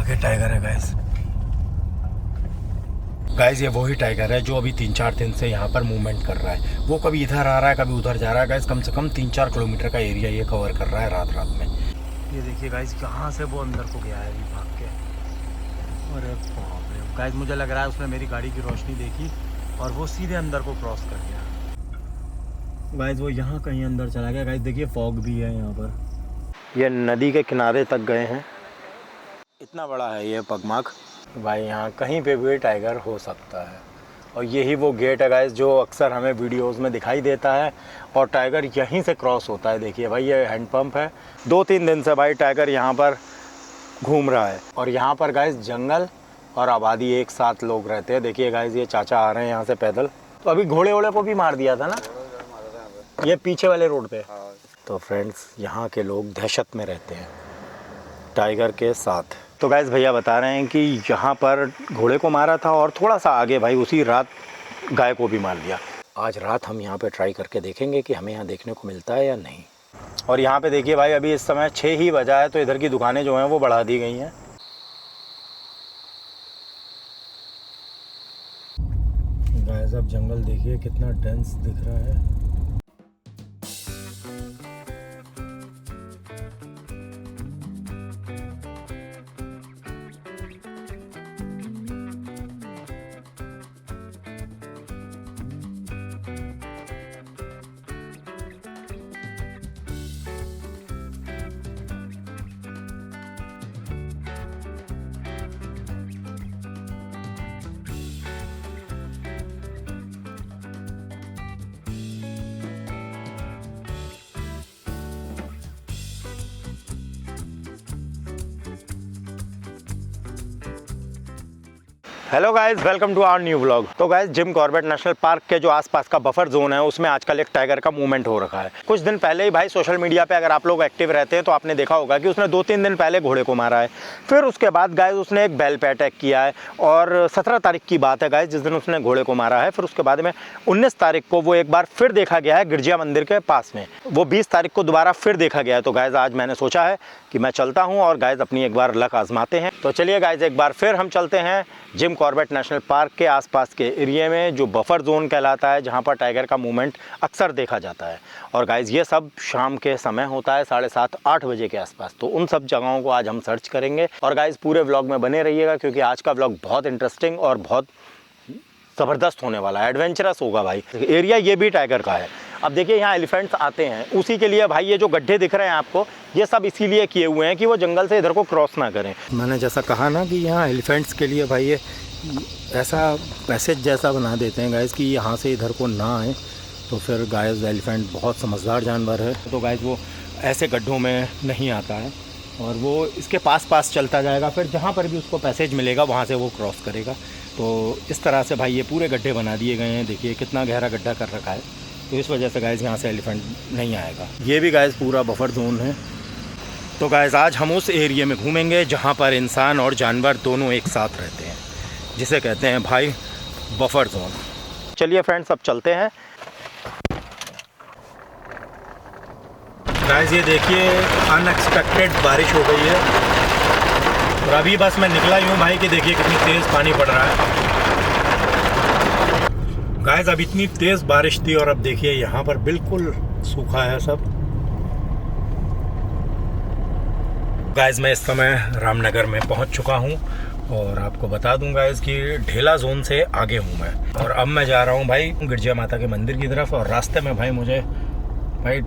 आगे टाइगर है गाइस ये वही टाइगर है जो अभी 3-4 दिन से यहाँ पर मूवमेंट कर रहा है। वो कभी इधर आ रहा है कभी उधर जा रहा है गाइस। कम से कम 3-4 किलोमीटर का एरिया ये कवर कर रहा है रात में। ये देखिए गाइस कहाँ से वो अंदर को गया है अभी भाग के। अरे बाप रे गाइस, मुझे लग रहा है उसने मेरी गाड़ी की रोशनी देखी और वो सीधे अंदर को क्रॉस कर गया। गाइस वो यहाँ कहीं अंदर चला गया। गाइस देखिए फॉग भी है यहाँ पर। ये नदी के किनारे तक गए हैं। इतना बड़ा है ये पगमार्क भाई, यहाँ कहीं पे भी टाइगर हो सकता है। और यही वो गेट है गाइस जो अक्सर हमें वीडियोस में दिखाई देता है और टाइगर यहीं से क्रॉस होता है। देखिए भाई ये हैंडपंप है। 2-3 दिन से भाई टाइगर यहाँ पर घूम रहा है। और यहाँ पर गाइस जंगल और आबादी एक साथ लोग रहते हैं। देखिए गाइस ये चाचा आ रहे हैं यहाँ से पैदल। तो अभी घोड़े वोड़े को भी मार दिया था ना ये पीछे वाले रोड पे। तो फ्रेंड्स यहाँ के लोग दहशत में रहते हैं टाइगर के साथ। तो गाइस भैया बता रहे हैं कि यहाँ पर घोड़े को मारा था और थोड़ा सा आगे भाई उसी रात गाय को भी मार दिया। आज रात हम यहाँ पे ट्राई करके देखेंगे कि हमें यहाँ देखने को मिलता है या नहीं। और यहाँ पे देखिए भाई अभी इस समय 6 ही बजा है तो इधर की दुकानें जो हैं वो बढ़ा दी गई हैं। गाइस अब जंगल देखिए कितना डेंस दिख रहा है। Hello guys, welcome to our new vlog. तो guys Jim Corbett National Park के जो आसपास का बफर जोन है उसमें आजकल एक टाइगर का मूवमेंट हो रखा है। कुछ दिन पहले ही भाई सोशल मीडिया पे अगर आप लोग एक्टिव रहते हैं तो आपने देखा होगा कि उसने 2-3 दिन पहले घोड़े को मारा है। फिर उसके बाद गाइस उसने एक बैल पे अटैक किया है और 17 तारीख की बात है गाइस जिस दिन उसने घोड़े को मारा है। फिर उसके बाद में 19 तारीख को वो एक बार फिर देखा गया है गिरजिया मंदिर के पास में। वो 20 तारीख को दोबारा फिर देखा गया है। तो गाइस आज मैंने सोचा है कि मैं चलता हूँ और गाइस अपनी एक बार लक आजमाते हैं। तो चलिए गाइस एक बार फिर हम चलते हैं जिम कॉर्बेट नेशनल पार्क के आसपास के एरिया में जो बफर जोन कहलाता है, जहां पर टाइगर का मूवमेंट अक्सर देखा जाता है। और गाइस ये सब शाम के समय होता है 7:30-8 बजे के आसपास। तो उन सब जगहों को आज हम सर्च करेंगे। और गाइस पूरे व्लॉग में बने रहिएगा क्योंकि आज का व्लॉग बहुत इंटरेस्टिंग और बहुत ज़बरदस्त होने वाला है, एडवेंचरस होगा भाई। एरिया ये भी टाइगर का है। अब देखिए यहाँ एलिफेंट्स आते हैं, उसी के लिए भाई ये जो गड्ढे दिख रहे हैं आपको, ये सब इसीलिए किए हुए हैं कि वो जंगल से इधर को क्रॉस ना करें। मैंने जैसा कहा ना कि यहाँ एलिफेंट्स के लिए भाई ये ऐसा पैसेज जैसा बना देते हैं गाइस कि यहाँ से इधर को ना आए। तो फिर गाइस एलिफेंट बहुत समझदार जानवर है तो गाइस वो ऐसे गड्ढों में नहीं आता है और वो इसके पास चलता जाएगा। फिर जहाँ पर भी उसको पैसेज मिलेगा वहाँ से वो क्रॉस करेगा। तो इस तरह से भाई ये पूरे गड्ढे बना दिए गए हैं। देखिए कितना गहरा गड्ढा कर रखा है। तो इस वजह से गाइस यहाँ से एलिफेंट नहीं आएगा। ये भी गाइस पूरा बफर जोन है। तो गाइस आज हम उस एरिया में घूमेंगे जहाँ पर इंसान और जानवर दोनों एक साथ रहते हैं, जिसे कहते हैं भाई बफर जोन। चलिए फ्रेंड्स अब चलते हैं। गाइस ये देखिए अनएक्सपेक्टेड बारिश हो गई है और अभी बस मैं निकला ही हूँ भाई कि देखिए कितनी तेज़ पानी पड़ रहा है। गाइस अब इतनी तेज़ बारिश थी और अब देखिए यहाँ पर बिल्कुल सूखा है सब। गाइस मैं इस समय रामनगर में पहुँच चुका हूँ और आपको बता दूं गाइस कि ढेला जोन से आगे हूँ मैं। और अब मैं जा रहा हूँ भाई गिरजिया माता के मंदिर की तरफ। और रास्ते में भाई मुझे भाई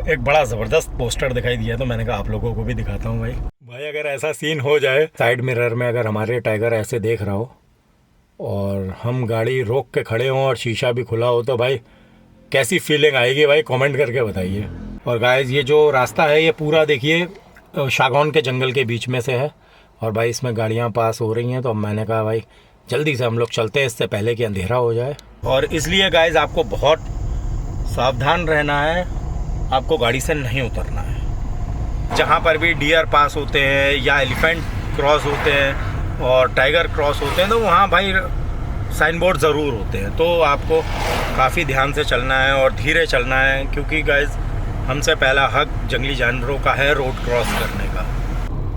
एक बड़ा ज़बरदस्त पोस्टर दिखाई दिया तो मैंने कहा आप लोगों को भी दिखाता हूँ भाई अगर ऐसा सीन हो जाए साइड मिरर में, अगर हमारे टाइगर ऐसे देख रहा हो और हम गाड़ी रोक के खड़े हों और शीशा भी खुला हो तो भाई कैसी फीलिंग आएगी भाई, कमेंट करके बताइए। और गाइस ये जो रास्ता है ये पूरा देखिए शागौन के जंगल के बीच में से है और भाई इसमें गाड़ियाँ पास हो रही हैं। तो अब मैंने कहा भाई जल्दी से हम लोग चलते हैं इससे पहले कि अंधेरा हो जाए। और इसलिए गाइस आपको बहुत सावधान रहना है, आपको गाड़ी से नहीं उतरना है। जहाँ पर भी डियर पास होते हैं या एलिफेंट क्रॉस होते हैं और टाइगर क्रॉस होते हैं तो वहाँ भाई साइन बोर्ड ज़रूर होते हैं। तो आपको काफ़ी ध्यान से चलना है और धीरे चलना है क्योंकि गाइस हमसे पहला हक जंगली जानवरों का है रोड क्रॉस करने का।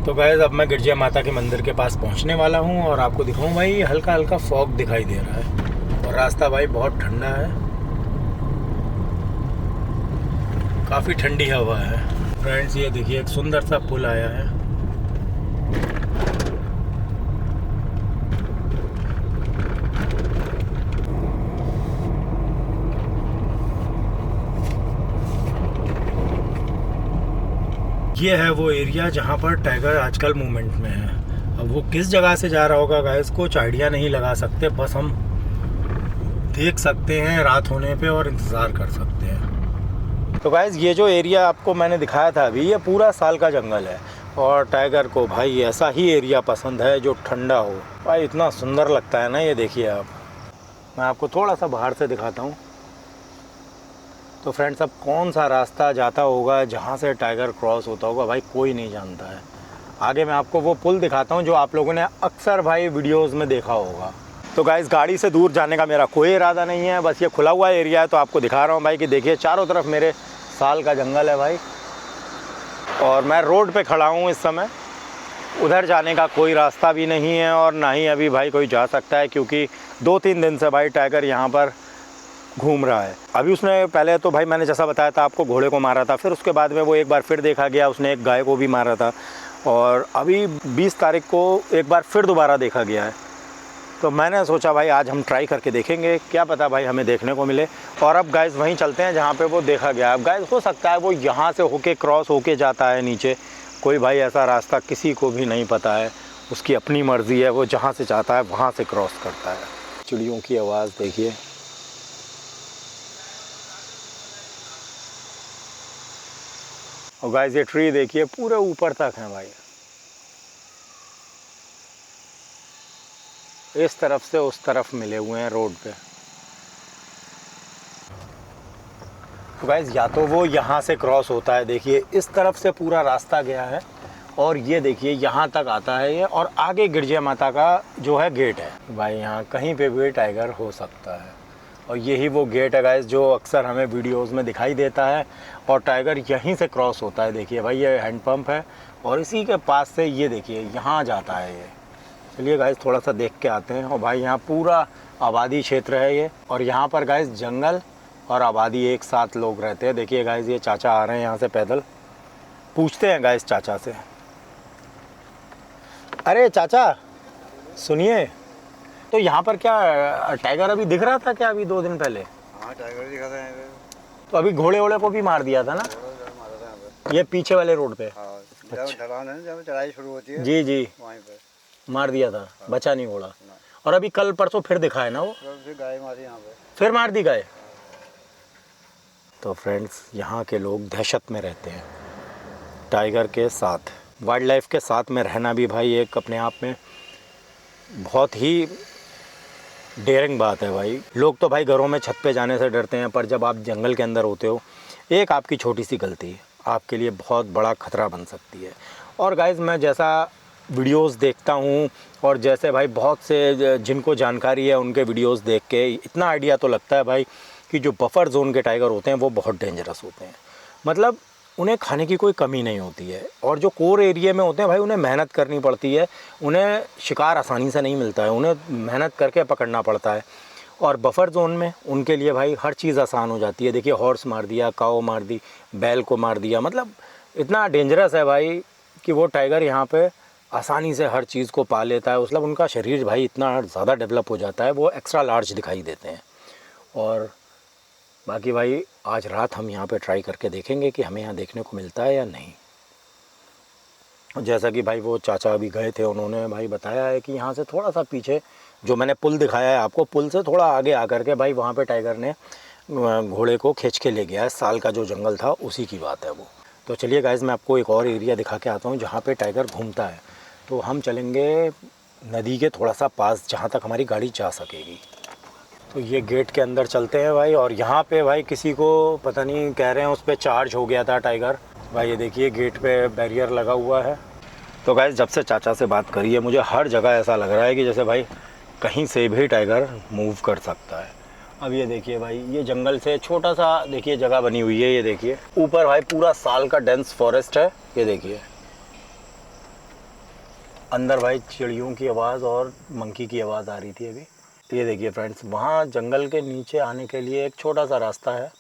तो गाइस अब मैं गिरजा माता के मंदिर के पास पहुंचने वाला हूं और आपको दिखाऊं भाई हल्का हल्का फॉग दिखाई दे रहा है और रास्ता भाई बहुत ठंडा है, काफ़ी ठंडी हवा है। फ्रेंड्स ये देखिए एक सुंदर सा पुल आया है। ये है वो एरिया जहाँ पर टाइगर आजकल मूवमेंट में है। अब वो किस जगह से जा रहा होगा गाइस कुछ आइडिया नहीं लगा सकते, बस हम देख सकते हैं रात होने पे और इंतज़ार कर सकते हैं। तो गाइस ये जो एरिया आपको मैंने दिखाया था अभी, ये पूरा साल का जंगल है और टाइगर को भाई ऐसा ही एरिया पसंद है जो ठंडा हो। भाई इतना सुंदर लगता है ना, ये देखिए आप। मैं आपको थोड़ा सा बाहर से दिखाता हूँ। तो फ्रेंड्स अब कौन सा रास्ता जाता होगा जहाँ से टाइगर क्रॉस होता होगा भाई कोई नहीं जानता है। आगे मैं आपको वो पुल दिखाता हूँ जो आप लोगों ने अक्सर भाई वीडियोस में देखा होगा। तो गाइस गाड़ी से दूर जाने का मेरा कोई इरादा नहीं है, बस ये खुला हुआ एरिया है तो आपको दिखा रहा हूँ भाई कि देखिए चारों तरफ मेरे साल का जंगल है भाई और मैं रोड पे खड़ा हूँ इस समय। उधर जाने का कोई रास्ता भी नहीं है और ना ही अभी भाई कोई जा सकता है क्योंकि 2-3 दिन से भाई टाइगर यहाँ पर घूम रहा है। अभी उसने पहले तो भाई मैंने जैसा बताया था आपको घोड़े को मारा था, फिर उसके बाद में वो एक बार फिर देखा गया, उसने एक गाय को भी मारा था और अभी 20 तारीख को एक बार फिर दोबारा देखा गया है। तो मैंने सोचा भाई आज हम ट्राई करके देखेंगे, क्या पता भाई हमें देखने को मिले। और अब गाइस वहीं चलते हैं जहाँ पे वो देखा गया है। अब गाइस हो सकता है वो यहाँ से होके क्रॉस होके जाता है नीचे, कोई भाई ऐसा रास्ता किसी को भी नहीं पता है, उसकी अपनी मर्ज़ी है, वो जहाँ से चाहता है वहाँ से क्रॉस करता है। चिड़ियों की आवाज़ देखिए। और गाइस ये ट्री देखिए पूरे ऊपर तक है भाई, इस तरफ से उस तरफ मिले हुए हैं रोड पे। तो गाइस या तो वो यहाँ से क्रॉस होता है, देखिए इस तरफ से पूरा रास्ता गया है और ये देखिए यहाँ तक आता है ये, और आगे गिरजा माता का जो है गेट है भाई, यहाँ कहीं पे भी टाइगर हो सकता है। और यही वो गेट है गाइस जो अक्सर हमें वीडियोस में दिखाई देता है और टाइगर यहीं से क्रॉस होता है। देखिए भाई ये हैंडपम्प है और इसी के पास से ये देखिए यहाँ जाता है ये। चलिए गाइस थोड़ा सा देख के आते हैं। और भाई यहाँ पूरा आबादी क्षेत्र है ये और यहाँ पर गाइस जंगल और आबादी एक साथ लोग रहते हैं। देखिए गाइस ये चाचा आ रहे हैं यहाँ से पैदल, पूछते हैं गाइस चाचा से। अरे चाचा सुनिए, तो यहाँ पर क्या टाइगर अभी दिख रहा था क्या अभी 2 दिन पहले? हाँ टाइगर दिखा था यहाँ पे। तो अभी घोड़े वोड़े को भी मार दिया था ना, ये पीछे वाले रोड पे? हाँ, ढलान है जब चढ़ाई शुरू होती है जी जी, वहीं पे मार दिया था। बचा नहीं घोड़ा। और अभी कल परसों फिर दिखा है ना वो, फिर गाय मारी यहाँ पे, फिर मार दी गाय। तो फ्रेंड्स यहाँ के लोग दहशत में रहते हैं टाइगर के साथ। वाइल्ड लाइफ के साथ में रहना भी भाई एक अपने आप में बहुत ही डेयरिंग बात है भाई। लोग तो भाई घरों में छत पे जाने से डरते हैं, पर जब आप जंगल के अंदर होते हो एक आपकी छोटी सी गलती आपके लिए बहुत बड़ा खतरा बन सकती है। और गाइस मैं जैसा वीडियोस देखता हूँ और जैसे भाई बहुत से जिनको जानकारी है उनके वीडियोस देख के इतना आइडिया तो लगता है भाई कि जो बफर जोन के टाइगर होते हैं वो बहुत डेंजरस होते हैं। मतलब उन्हें खाने की कोई कमी नहीं होती है और जो कोर एरिया में होते हैं भाई उन्हें मेहनत करनी पड़ती है, उन्हें शिकार आसानी से नहीं मिलता है, उन्हें मेहनत करके पकड़ना पड़ता है। और बफर जोन में उनके लिए भाई हर चीज़ आसान हो जाती है। देखिए हॉर्स मार दिया, काऊ मार दी, बैल को मार दिया, मतलब इतना डेंजरस है भाई कि वो टाइगर यहाँ पे आसानी से हर चीज़ को पा लेता है। मतलब उनका शरीर भाई इतना ज़्यादा डेवलप हो जाता है, वो एक्स्ट्रा लार्ज दिखाई देते हैं। और बाकी भाई आज रात हम यहाँ पे ट्राई करके देखेंगे कि हमें यहाँ देखने को मिलता है या नहीं। जैसा कि भाई वो चाचा अभी गए थे, उन्होंने भाई बताया है कि यहाँ से थोड़ा सा पीछे जो मैंने पुल दिखाया है आपको, पुल से थोड़ा आगे आकर के भाई वहाँ पे टाइगर ने घोड़े को खींच के ले गया है। साल का जो जंगल था उसी की बात है वो। तो चलिए गाइस मैं आपको एक और एरिया दिखा के आता हूँ जहाँ पे टाइगर घूमता है। तो हम चलेंगे नदी के थोड़ा सा पास जहाँ तक हमारी गाड़ी जा सकेगी। तो ये गेट के अंदर चलते हैं भाई। और यहाँ पे भाई किसी को पता नहीं, कह रहे हैं उस पर चार्ज हो गया था टाइगर। भाई ये देखिए गेट पे बैरियर लगा हुआ है। तो गाइस जब से चाचा से बात करी है मुझे हर जगह ऐसा लग रहा है कि जैसे भाई कहीं से भी टाइगर मूव कर सकता है। अब ये देखिए भाई ये जंगल से छोटा सा देखिए जगह बनी हुई है, ये देखिए ऊपर भाई पूरा साल का डेंस फॉरेस्ट है, ये देखिए अंदर भाई चिड़ियों की आवाज़ और मंकी की आवाज़ आ रही थी अभी। ये देखिए फ्रेंड्स, वहाँ जंगल के नीचे आने के लिए एक छोटा सा रास्ता है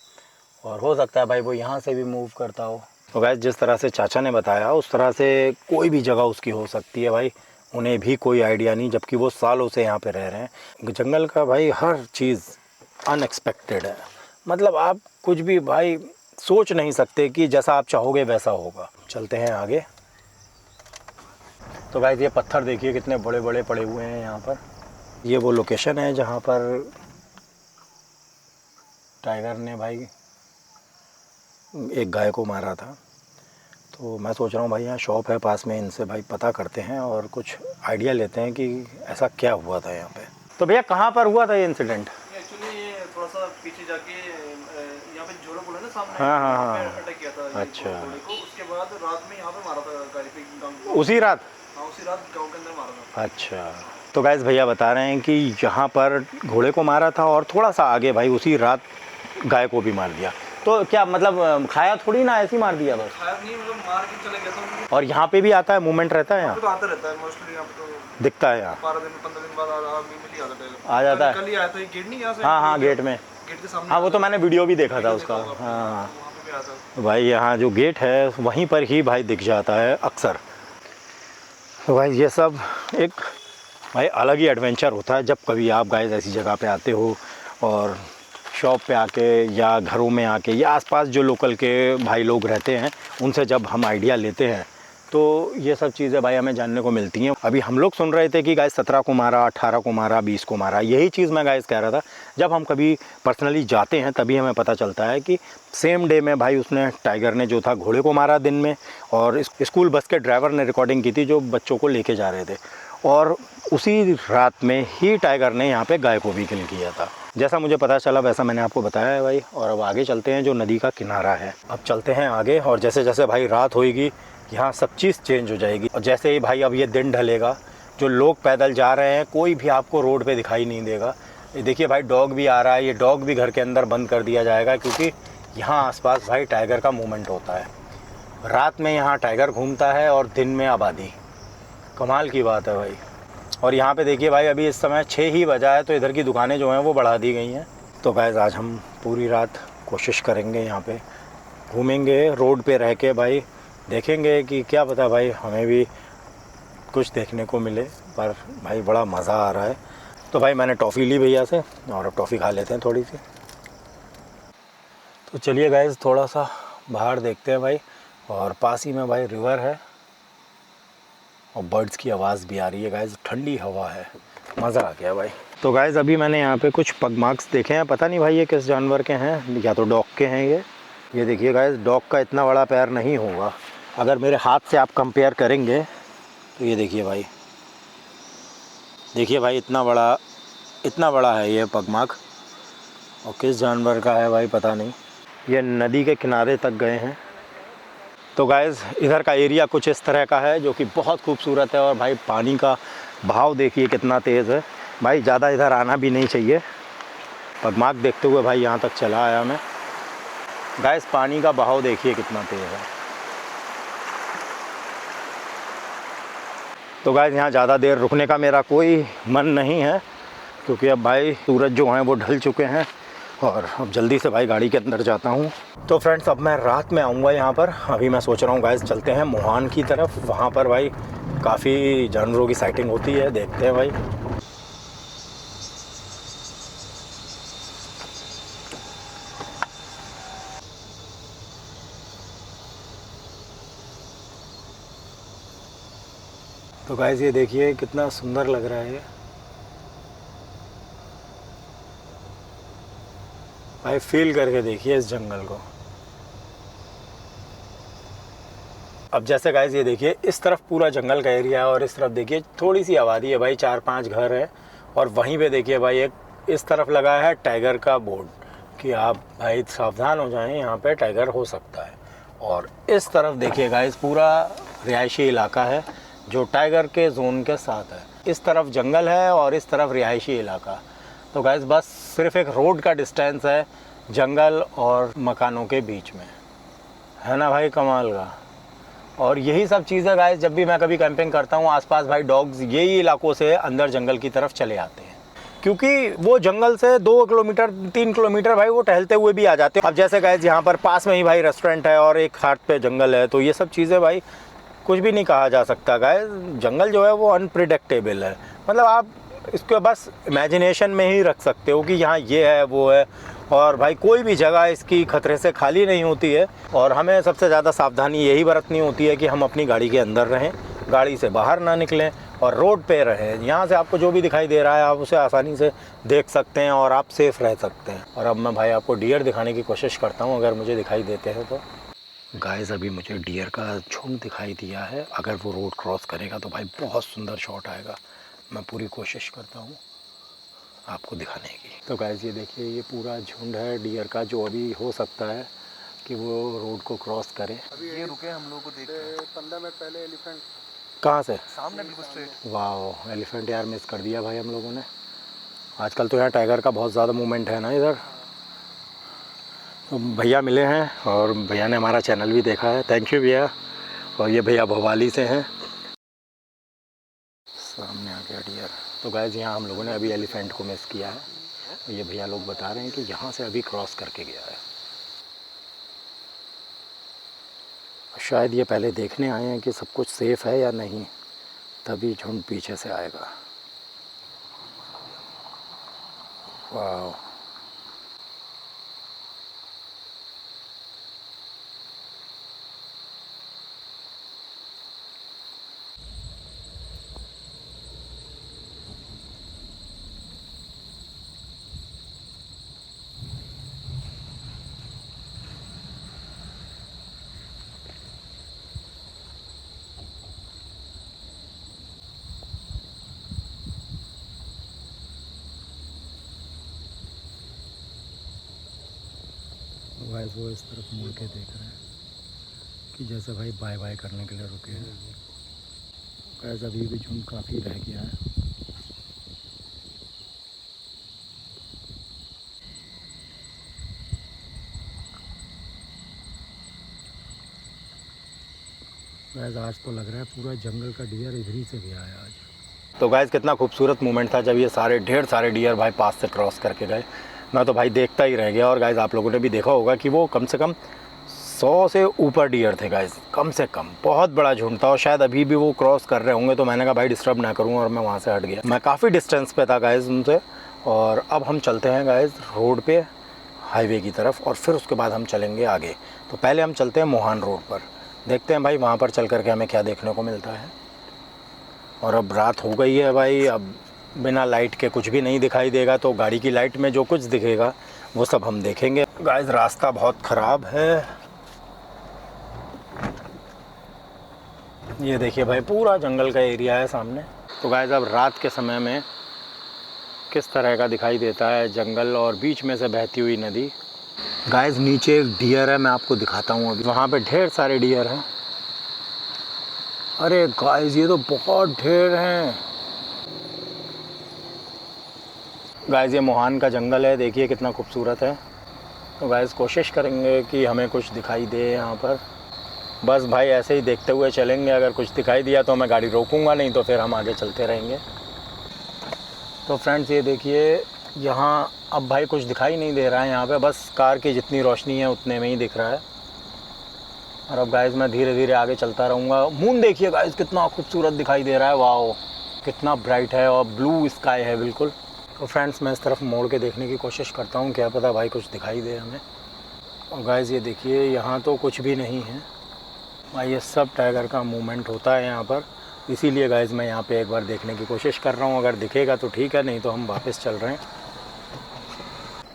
और हो सकता है भाई वो यहाँ से भी मूव करता हो। तो गाइस जिस तरह से चाचा ने बताया उस तरह से कोई भी जगह उसकी हो सकती है भाई, उन्हें भी कोई आइडिया नहीं, जबकि वो सालों से यहाँ पे रह रहे हैं। जंगल का भाई हर चीज़ अनएक्सपेक्टेड है, मतलब आप कुछ भी भाई सोच नहीं सकते कि जैसा आप चाहोगे वैसा होगा। चलते हैं आगे। तो गाइस ये पत्थर देखिए कितने बड़े बड़े पड़े हुए हैं यहाँ पर। ये वो लोकेशन है जहाँ पर टाइगर ने भाई एक गाय को मारा था। तो मैं सोच रहा हूँ भाई यहाँ शॉप है पास में, इनसे भाई पता करते हैं और कुछ आइडिया लेते हैं कि ऐसा क्या हुआ था यहाँ पे। तो भैया कहाँ पर हुआ था ये इंसिडेंट? एक्चुअली ये थोड़ा सा पीछे जाके यहाँ पे झोला बोला ना सामने, हाँ। अटैक किया था अच्छा। घोड़े को। उसके बाद रात में यहाँ पे मारा था गाड़ी पे गाँव। उसी रात? हाँ उसी रात गाँव के अंदर मारा था। अच्छा। तो गाइस भैया बता रहे हैं कि यहाँ पर घोड़े को मारा था और थोड़ा सा आगे भाई उसी रात गाय को भी मार दिया। तो क्या मतलब खाया थोड़ी ना, ऐसे ही मार दिया बस? खाया नहीं, मतलब मार के चले गया था। और यहाँ पे भी आता है, मूवमेंट रहता है यहाँ? तो आता रहता है मोस्टली, यहाँ पे तो दिखता है यहाँ 12 दिन 15 दिन बाद मिल जाता है। आ जाता है। कल ही आया था, गेट नहीं यहाँ से? हाँ गेट में, गेट के सामने। हाँ वो तो मैंने वीडियो भी देखा था उसका। हाँ तो भाई यहाँ जो गेट है वहीं पर ही भाई दिख जाता है अक्सर। तो भाई ये सब एक भाई अलग ही एडवेंचर होता है जब कभी आप गाइस ऐसी जगह पे आते हो और शॉप पे आके या घरों में आके या आसपास जो लोकल के भाई लोग रहते हैं उनसे जब हम आइडिया लेते हैं तो ये सब चीज़ें भाई हमें जानने को मिलती हैं। अभी हम लोग सुन रहे थे कि गाइस 17 को मारा, 18 को मारा, 20 को मारा, यही चीज़ मैं गाइस कह रहा था। जब हम कभी पर्सनली जाते हैं तभी हमें पता चलता है कि सेम डे में भाई उसने टाइगर ने जो था घोड़े को मारा दिन में, और स्कूल बस के ड्राइवर ने रिकॉर्डिंग की थी जो बच्चों को लेके जा रहे थे, और उसी रात में ही टाइगर ने यहाँ पे गाय को भी किल किया था। जैसा मुझे पता चला वैसा मैंने आपको बताया है भाई। और अब आगे चलते हैं जो नदी का किनारा है। अब चलते हैं आगे और जैसे जैसे भाई रात होएगी यहाँ सब चीज़ चेंज हो जाएगी। और जैसे ही भाई अब ये दिन ढलेगा, जो लोग पैदल जा रहे हैं कोई भी आपको रोड पे दिखाई नहीं देगा। ये देखिए भाई डॉग भी आ रहा है, ये डॉग भी घर के अंदर बंद कर दिया जाएगा क्योंकि यहाँ आसपास भाई टाइगर का मूवमेंट होता है। रात में यहाँ टाइगर घूमता है और दिन में आबादी। कमाल की बात है भाई। और यहाँ पे देखिए भाई अभी इस समय 6 ही बजा है तो इधर की दुकानें जो हैं वो बढ़ा दी गई हैं। तो गाइस आज हम पूरी रात कोशिश करेंगे, यहाँ पे घूमेंगे रोड पे रह के भाई, देखेंगे कि क्या पता भाई हमें भी कुछ देखने को मिले। पर भाई बड़ा मज़ा आ रहा है। तो भाई मैंने टॉफ़ी ली भैया से और अब टॉफ़ी खा लेते हैं थोड़ी सी। तो चलिए गाइस थोड़ा सा बाहर देखते हैं भाई, और पास ही में भाई रिवर है और बर्ड्स की आवाज़ भी आ रही है गाइस, ठंडी हवा है, मज़ा आ गया भाई। तो गाइस अभी मैंने यहाँ पे कुछ पग मार्क्स देखे हैं, पता नहीं भाई ये किस जानवर के हैं, या तो डॉग के हैं ये देखिए गाइस डॉग का इतना बड़ा पैर नहीं होगा। अगर मेरे हाथ से आप कंपेयर करेंगे तो ये देखिए भाई, देखिए भाई इतना बड़ा है ये पग मार्क, और किस जानवर का है भाई पता नहीं। ये नदी के किनारे तक गए हैं। तो गाइस इधर का एरिया कुछ इस तरह का है जो कि बहुत खूबसूरत है। और भाई पानी का बहाव देखिए कितना तेज़ है भाई, ज़्यादा इधर आना भी नहीं चाहिए। पगमार्क देखते हुए भाई यहाँ तक चला आया मैं। गाइस पानी का बहाव देखिए कितना तेज़ है। तो गाइस यहाँ ज़्यादा देर रुकने का मेरा कोई मन नहीं है क्योंकि अब भाई सूरज जो हैं वो ढल चुके हैं और अब जल्दी से भाई गाड़ी के अंदर जाता हूँ। तो फ्रेंड्स अब मैं रात में आऊँगा यहाँ पर। अभी मैं सोच रहा हूँ गाइस चलते हैं मोहान की तरफ, वहाँ पर भाई काफ़ी जानवरों की साइटिंग होती है, देखते हैं भाई। तो गाइस ये देखिए कितना सुंदर लग रहा है भाई, फील करके देखिए इस जंगल को। अब जैसे गाइस ये देखिए इस तरफ पूरा जंगल का एरिया है और इस तरफ देखिए थोड़ी सी आबादी है भाई, 4-5 घर है। और वहीं पे देखिए भाई एक इस तरफ लगा है टाइगर का बोर्ड कि आप भाई सावधान हो जाएं, यहाँ पे टाइगर हो सकता है। और इस तरफ देखिए गाइस पूरा रिहायशी इलाका है जो टाइगर के जोन के साथ है। इस तरफ जंगल है और इस तरफ रिहायशी इलाका। तो गाइस बस सिर्फ एक रोड का डिस्टेंस है जंगल और मकानों के बीच में, है ना भाई कमाल का। और यही सब चीज़ें गाइस जब भी मैं कभी कैंपिंग करता हूँ आसपास भाई डॉग्स यही इलाकों से अंदर जंगल की तरफ चले आते हैं, क्योंकि वो जंगल से 2 किलोमीटर 3 किलोमीटर भाई वो टहलते हुए भी आ जाते हैं। अब जैसे गाइस यहाँ पर पास में ही भाई रेस्टोरेंट है और एक हाट पे जंगल है, तो ये सब चीज़ें भाई कुछ भी नहीं कहा जा सकता गाइस। जंगल जो है वो अनप्रिडिक्टेबल है, मतलब आप इसको बस इमेजिनेशन में ही रख सकते हो कि यहाँ ये है वो है, और भाई कोई भी जगह इसकी खतरे से खाली नहीं होती है। और हमें सबसे ज़्यादा सावधानी यही बरतनी होती है कि हम अपनी गाड़ी के अंदर रहें, गाड़ी से बाहर ना निकलें और रोड पे रहें। यहाँ से आपको जो भी दिखाई दे रहा है आप उसे आसानी से देख सकते हैं और आप सेफ़ रह सकते हैं। और अब मैं भाई आपको डियर दिखाने की कोशिश करता हूँ अगर मुझे दिखाई देते हैं तो। गाइस अभी मुझे डियर का झुंड दिखाई दिया है, अगर वो रोड क्रॉस करेगा तो भाई बहुत सुंदर शॉट आएगा। मैं पूरी कोशिश करता हूँ आपको दिखाने की। तो गाइस ये देखिए ये पूरा झुंड है डियर का, जो अभी हो सकता है कि वो रोड को क्रॉस करे। अभी ये रुके हम लोगों को देख के 15 मिनट पहले एलिफेंट कहाँ से? सामने बिल्कुल स्ट्रेट। वाह, एलिफेंट यार मिस कर दिया भाई हम लोगों ने। आजकल तो यहाँ टाइगर का बहुत ज़्यादा मूवमेंट है ना इधर। तो भैया मिले हैं और भैया ने हमारा चैनल भी देखा है, थैंक यू भैया। और ये भैया भोपाली से हैं। सामने आ गया डियर। तो गाइस यहाँ हम लोगों ने अभी एलिफेंट को मिस किया है, तो ये भैया लोग बता रहे हैं कि यहाँ से अभी क्रॉस करके गया है। शायद ये पहले देखने आए हैं कि सब कुछ सेफ़ है या नहीं, तभी झुंड पीछे से आएगा। वाह, गाइस वो इस तरफ मुड़ के देख रहे हैं कि जैसे भाई बाय बाय करने के लिए रुके हैं। गाइस अभी भी झुंड काफ़ी रह गया है। गाइस आज तो लग रहा है पूरा जंगल का डियर इधर ही से गया है आज। तो गाइस कितना खूबसूरत मोमेंट था जब ये सारे ढेर सारे डियर भाई पास से क्रॉस करके गए। मैं तो भाई देखता ही रह गया। और गाइस आप लोगों ने भी देखा होगा कि वो कम से कम 100 से ऊपर डियर थे गाइस, कम से कम। बहुत बड़ा झुंड था और शायद अभी भी वो क्रॉस कर रहे होंगे, तो मैंने कहा भाई डिस्टर्ब ना करूँ और मैं वहाँ से हट गया। मैं काफ़ी डिस्टेंस पे था गाइस उनसे। और अब हम चलते हैं गाइस रोड पे हाईवे की तरफ और फिर उसके बाद हम चलेंगे आगे। तो पहले हम चलते हैं मोहान रोड पर, देखते हैं भाई वहाँ पर चल करके हमें क्या देखने को मिलता है। और अब रात हो गई है भाई, अब बिना लाइट के कुछ भी नहीं दिखाई देगा, तो गाड़ी की लाइट में जो कुछ दिखेगा वो सब हम देखेंगे। गाइस रास्ता बहुत ख़राब है, ये देखिए भाई पूरा जंगल का एरिया है सामने। तो गाइस अब रात के समय में किस तरह का दिखाई देता है जंगल और बीच में से बहती हुई नदी। गाइस नीचे एक डियर है, मैं आपको दिखाता हूँ अभी। वहाँ पे ढेर सारे डियर हैं। अरे गाइस ये तो बहुत ढेर हैं। गाइस ये मोहान का जंगल है, देखिए कितना खूबसूरत है। तो गाइस कोशिश करेंगे कि हमें कुछ दिखाई दे यहाँ पर। बस भाई ऐसे ही देखते हुए चलेंगे, अगर कुछ दिखाई दिया तो मैं गाड़ी रोकूंगा, नहीं तो फिर हम आगे चलते रहेंगे। तो फ्रेंड्स ये देखिए यहाँ अब भाई कुछ दिखाई नहीं दे रहा है यहाँ पे, बस कार की जितनी रोशनी है उतने में ही दिख रहा है। और अब गाइस मैं धीरे धीरे आगे चलता रहूँगा। मून देखिए गाइस कितना खूबसूरत दिखाई दे रहा है, वाओ कितना ब्राइट है और ब्लू स्काई है बिल्कुल। तो फ्रेंड्स मैं इस तरफ मोड़ के देखने की कोशिश करता हूँ, क्या पता भाई कुछ दिखाई दे हमें। और गाइस ये देखिए यहाँ तो कुछ भी नहीं है भाई, ये सब टाइगर का मूवमेंट होता है यहाँ पर, इसीलिए गाइस मैं यहाँ पे एक बार देखने की कोशिश कर रहा हूँ। अगर दिखेगा तो ठीक है, नहीं तो हम वापस चल रहे हैं।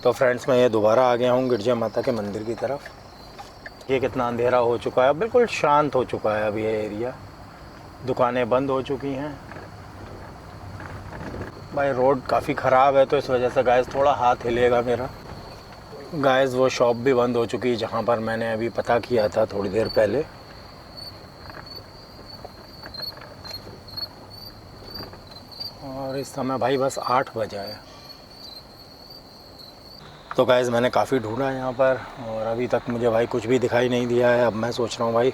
तो फ्रेंड्स मैं ये दोबारा आ गया हूँ गिरजा माता के मंदिर की तरफ। ये कितना अंधेरा हो चुका है, बिल्कुल शांत हो चुका है अब ये एरिया, दुकानें बंद हो चुकी हैं। भाई रोड काफ़ी ख़राब है तो इस वजह से गाइस थोड़ा हाथ हिलेगा मेरा। गाइस वो शॉप भी बंद हो चुकी है जहाँ पर मैंने अभी पता किया था थोड़ी देर पहले। और इस समय भाई बस 8 बजा है। तो गाइस मैंने काफ़ी ढूंढा यहाँ पर और अभी तक मुझे भाई कुछ भी दिखाई नहीं दिया है। अब मैं सोच रहा हूँ भाई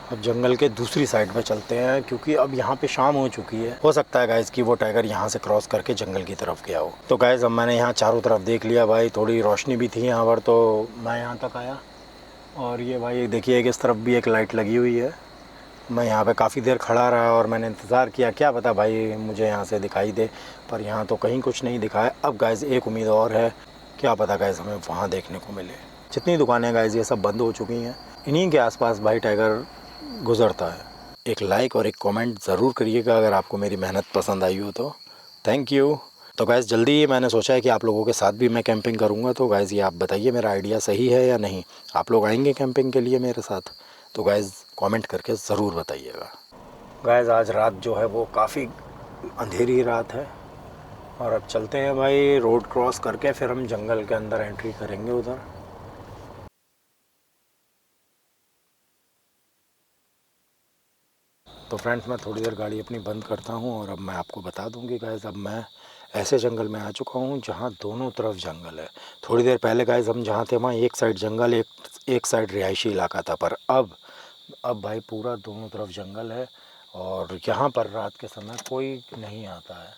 अब जंगल के दूसरी साइड में चलते हैं क्योंकि अब यहाँ पे शाम हो चुकी है। हो सकता है गाइज़ कि वो टाइगर यहाँ से क्रॉस करके जंगल की तरफ गया हो। तो गाइज़ अब मैंने यहाँ चारों तरफ देख लिया भाई, थोड़ी रोशनी भी थी यहाँ पर, तो मैं यहाँ तक आया। और ये भाई देखिए कि इस तरफ भी एक लाइट लगी हुई है। मैं यहाँ पे काफ़ी देर खड़ा रहा और मैंने इंतज़ार किया, क्या पता भाई मुझे यहाँ से दिखाई दे, पर यहाँ तो कहीं कुछ नहीं दिखा है। अब गाइज़ एक उम्मीद और है, क्या पता गाइज़ हमें वहाँ देखने को मिले। जितनी दुकानें गाइज़ ये सब बंद हो चुकी हैं, इन्हीं के आसपास भाई टाइगर गुज़रता है। एक लाइक और एक कमेंट ज़रूर करिएगा अगर आपको मेरी मेहनत पसंद आई हो तो। Thank you. तो गाइज़ जल्दी ही मैंने सोचा है कि आप लोगों के साथ भी मैं कैंपिंग करूँगा। तो गाइज़ ये आप बताइए मेरा आइडिया सही है या नहीं, आप लोग आएंगे कैंपिंग के लिए मेरे साथ? तो गाइज़ कमेंट करके ज़रूर बताइएगा। गाइज़ आज रात जो है वो काफ़ी अंधेरी रात है और अब चलते हैं भाई रोड क्रॉस करके, फिर हम जंगल के अंदर एंट्री करेंगे उधर। तो फ्रेंड्स मैं थोड़ी देर गाड़ी अपनी बंद करता हूँ और अब मैं आपको बता दूँगी गाइज़ अब मैं ऐसे जंगल में आ चुका हूँ जहाँ दोनों तरफ जंगल है। थोड़ी देर पहले गाइज़ हम जहाँ थे वहाँ एक साइड जंगल, एक साइड रिहायशी इलाका था, पर अब भाई पूरा दोनों तरफ जंगल है और यहाँ पर रात के समय कोई नहीं आता है।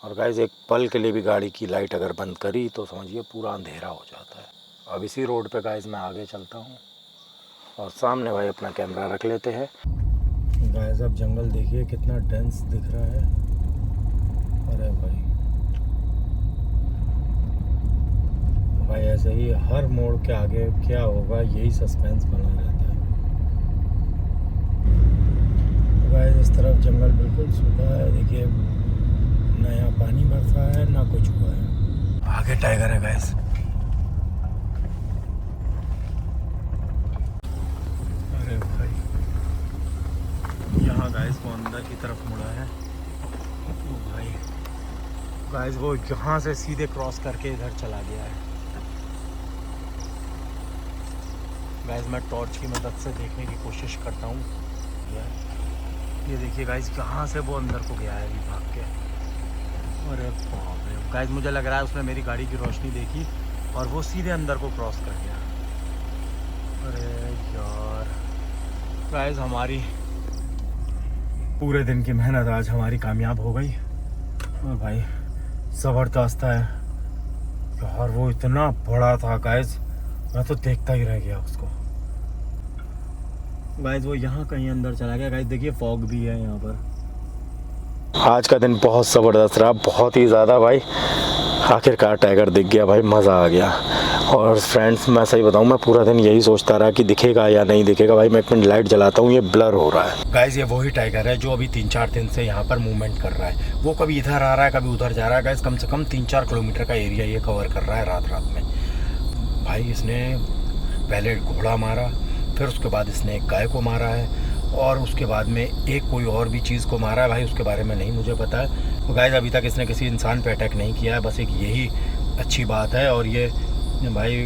और गाइज़ एक पल के लिए भी गाड़ी की लाइट अगर बंद करी तो समझिए पूरा अंधेरा हो जाता है। अब इसी रोड पे गाइज़ मैं आगे चलता हूँ और सामने भाई अपना कैमरा रख लेते हैं। गाइज़ अब जंगल देखिए कितना डेंस दिख रहा है। अरे भाई ऐसे ही हर मोड़ के आगे क्या होगा यही सस्पेंस बना रहता है। तो गाइज़ इस तरफ जंगल बिल्कुल सूखा है, देखिए ना यहाँ पानी बरसा है ना कुछ हुआ है। आगे टाइगर है गाइज़। अरे भाई यहाँ गाइज़ वो अंदर की तरफ मुड़ा है। ओ भाई गाइज़ वो यहाँ से सीधे क्रॉस करके इधर चला गया है। गाइज़ मैं टॉर्च की मदद से देखने की कोशिश करता हूँ। ये देखिए गाइज़ कहाँ से वो अंदर को गया है अभी भाग के। अरे बाप रे गाइज़ मुझे लग रहा है उसने मेरी गाड़ी की रोशनी देखी और वो सीधे अंदर को क्रॉस कर गया। अरे यार गाइज़ हमारी पूरे दिन की मेहनत आज हमारी कामयाब हो गई। और भाई ज़बरदस्त है यार, वो इतना बड़ा था गाइज़, मैं तो देखता ही रह गया उसको। गाइज़ वो यहाँ कहीं अंदर चला गया। गाइज़ देखिए फॉग भी है यहाँ पर। आज का दिन बहुत ज़बरदस्त रहा, बहुत ही ज़्यादा भाई। आखिरकार टाइगर दिख गया भाई, मज़ा आ गया। और फ्रेंड्स मैं सही बताऊँ मैं पूरा दिन यही सोचता रहा कि दिखेगा या नहीं दिखेगा। भाई मैं एक मिनट लाइट जलाता हूँ, ये ब्लर हो रहा है। गाइज़ ये वही टाइगर है जो अभी 3-4 दिन से यहाँ पर मूवमेंट कर रहा है। वो कभी इधर आ रहा है कभी उधर जा रहा है। गाइज़ कम से कम 3-4 किलोमीटर का एरिया ये कवर कर रहा है रात रात में। भाई इसने पहले घोड़ा मारा, फिर उसके बाद इसने एक गाय को मारा है और उसके बाद में एक कोई और भी चीज़ को मारा है। भाई उसके बारे में नहीं मुझे पता है। तो गाइज़ अभी तक इसने किसी इंसान पे अटैक नहीं किया है, बस एक यही अच्छी बात है। और ये भाई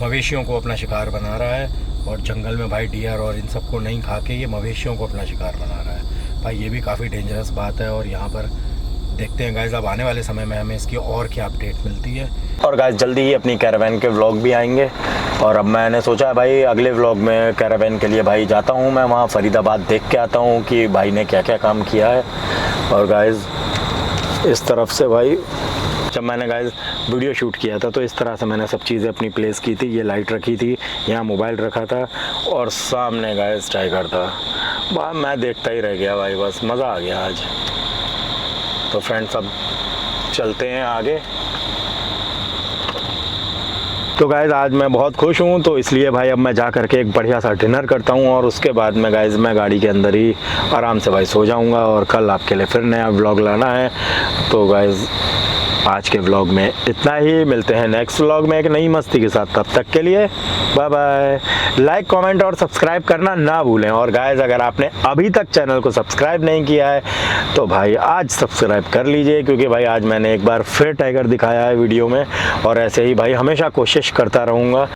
मवेशियों को अपना शिकार बना रहा है और जंगल में भाई डियर और इन सबको नहीं खा के ये मवेशियों को अपना शिकार बना रहा है। भाई ये भी काफ़ी डेंजरस बात है। और यहाँ पर देखते हैं गाइज़ अब आने वाले समय में हमें इसकी और क्या अपडेट मिलती है। और गाइज़ जल्दी ही अपनी कैरावैन के व्लॉग भी आएंगे। और अब मैंने सोचा है भाई अगले व्लॉग में कैरावैन के लिए भाई जाता हूँ मैं वहाँ फरीदाबाद, देख के आता हूँ कि भाई ने क्या क्या काम किया है। और गाइज़ इस तरफ से भाई जब मैंने गाइज़ वीडियो शूट किया था तो इस तरह से मैंने सब चीज़ें अपनी प्लेस की थी। ये लाइट रखी थी, यहाँ मोबाइल रखा था और सामने गाइज़ टाइगर था। भाई मैं देखता ही रह गया भाई, बस मज़ा आ गया आज। तो फ्रेंड्स अब चलते हैं आगे। तो गाइज़ आज मैं बहुत खुश हूँ, तो इसलिए भाई अब मैं जा करके एक बढ़िया सा डिनर करता हूँ और उसके बाद में गाइज़ मैं गाड़ी के अंदर ही आराम से भाई सो जाऊँगा। और कल आपके लिए फिर नया व्लॉग लाना है। तो गाइज़ आज के व्लॉग में इतना ही, मिलते हैं नेक्स्ट व्लॉग में एक नई मस्ती के साथ। तब तक के लिए बाय बाय। लाइक कमेंट और सब्सक्राइब करना ना भूलें। और गाइज़ अगर आपने अभी तक चैनल को सब्सक्राइब नहीं किया है तो भाई आज सब्सक्राइब कर लीजिए, क्योंकि भाई आज मैंने एक बार फिर टाइगर दिखाया है वीडियो में और ऐसे ही भाई हमेशा कोशिश करता रहूँगा।